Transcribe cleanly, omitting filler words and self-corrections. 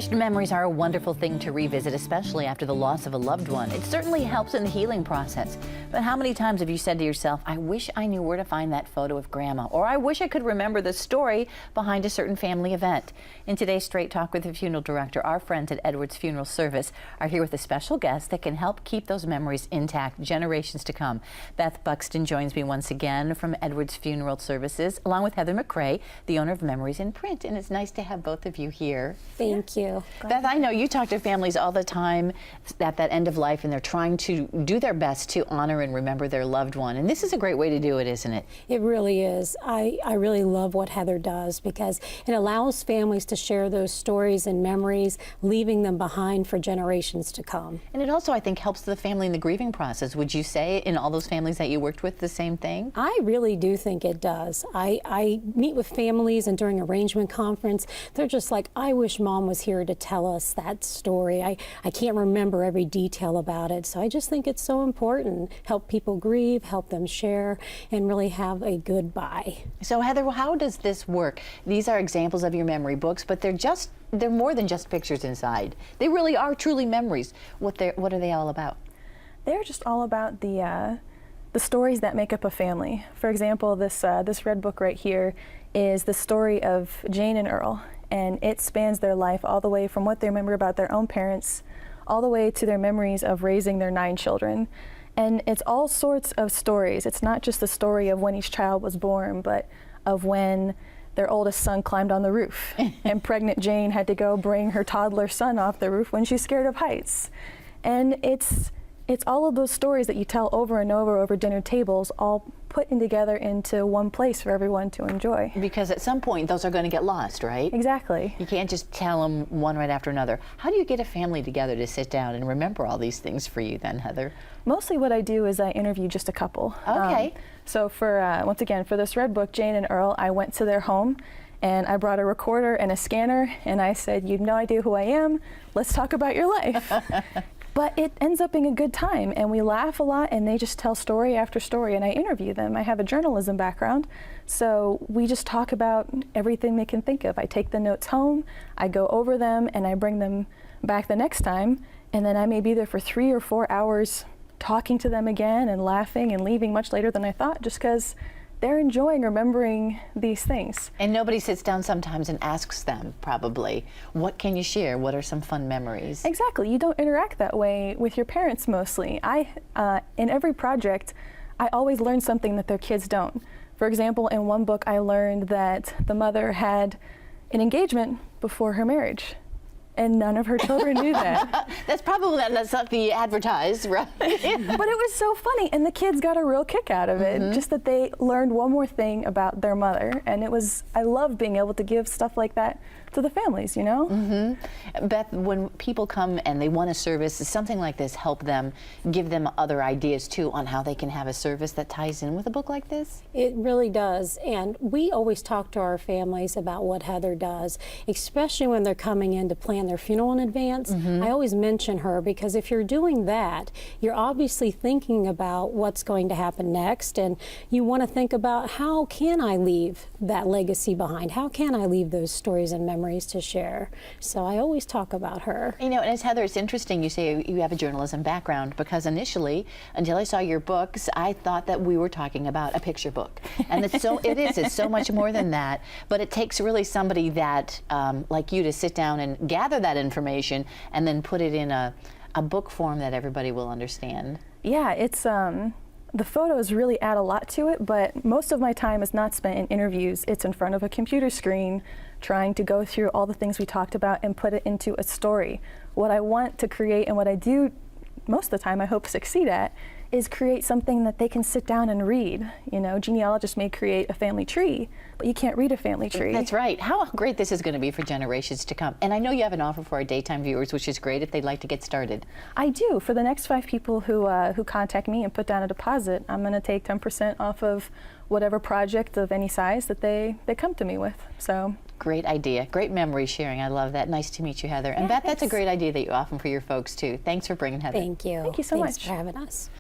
Cherished memories are a wonderful thing to revisit, especially after the loss of a loved one. It certainly helps in the healing process. But how many times have you said to yourself, I wish I knew where to find that photo of Grandma, or I wish I could remember the story behind a certain family event? In today's Straight Talk with the Funeral Director, our friends at Edwards Funeral Service are here with a special guest that can help keep those memories intact generations to come. Beth Buxton joins me once again from Edwards Funeral Services, along with Heather McRae, the owner of Memories in Print. And it's nice to have both of you here. Thank you. Beth, I know you talk to families all the time at that end of life, and they're trying to do their best to honor and remember their loved one. And this is a great way to do it, isn't it? It really is. I really love what Heather does because it allows families to share those stories and memories, leaving them behind for generations to come. And it also, I think, helps the family in the grieving process. Would you say in all those families that you worked with the same thing? I really do think it does. I meet with families, and during arrangement conference, they're just like, I wish Mom was here to tell us that story. I can't remember every detail about it. So I just think it's so important. Help people grieve, help them share, and really have a goodbye. So Heather, how does this work? These are examples of your memory books, but they're more than just pictures inside. They really are truly memories. What are they all about? They're just all about the stories that make up a family. For example, this red book right here is the story of Jane and Earl, and it spans their life all the way from what they remember about their own parents all the way to their memories of raising their 9 children. And it's all sorts of stories. It's not just the story of when each child was born, but of when their oldest son climbed on the roof and pregnant Jane had to go bring her toddler son off the roof when she's scared of heights. And it's all of those stories that you tell over and over dinner tables, all put together into one place for everyone to enjoy. Because at some point, those are going to get lost, right? Exactly. You can't just tell them one right after another. How do you get a family together to sit down and remember all these things for you then, Heather? Mostly what I do is I interview just a couple. Okay. So for, once again, for this red book, Jane and Earl, I went to their home and I brought a recorder and a scanner and I said, you have no idea who I am, let's talk about your life. But it ends up being a good time, and we laugh a lot, and they just tell story after story, and I interview them. I have a journalism background, so we just talk about everything they can think of. I take the notes home, I go over them, and I bring them back the next time, and then I may be there for 3 or 4 hours talking to them again and laughing and leaving much later than I thought, just because they're enjoying remembering these things. And nobody sits down sometimes and asks them, probably, what can you share? What are some fun memories? Exactly. You don't interact that way with your parents mostly. In every project, I always learn something that their kids don't. For example, in one book, I learned that the mother had an engagement before her marriage. And none of her children knew that. That's probably that's not the advertised, right? But it was so funny, and the kids got a real kick out of it, just that they learned one more thing about their mother, and I love being able to give stuff like that to the families, you know? Beth, when people come and they want a service, does something like this help them, give them other ideas too on how they can have a service that ties in with a book like this? It really does, and we always talk to our families about what Heather does, especially when they're coming in to plan their funeral in advance. I always mention her because if you're doing that, you're obviously thinking about what's going to happen next, and you want to think about how can I leave that legacy behind? How can I leave those stories and memories to share? So I always talk about her. You know, and as Heather, it's interesting you say you have a journalism background, because initially, until I saw your books, I thought that we were talking about a picture book. And it's so much more than that, but it takes really somebody that, like you, to sit down and gather that information and then put it in a book form that everybody will understand. Yeah, it's the photos really add a lot to it, but most of my time is not spent in interviews. It's in front of a computer screen, trying to go through all the things we talked about and put it into a story. What I want to create, and what I do most of the time I hope succeed at, is create something that they can sit down and read. You know, genealogists may create a family tree, but you can't read a family tree. That's right. How great this is going to be for generations to come. And I know you have an offer for our daytime viewers, which is great if they'd like to get started. I do. For the next 5 people who contact me and put down a deposit, I'm going to take 10% off of whatever project of any size that they come to me with. So. Great idea. Great memory sharing. I love that. Nice to meet you, Heather. And Beth, that's a great idea that you offer for your folks too. Thanks for bringing Heather. Thank you. Thank you so much. Thanks for having us.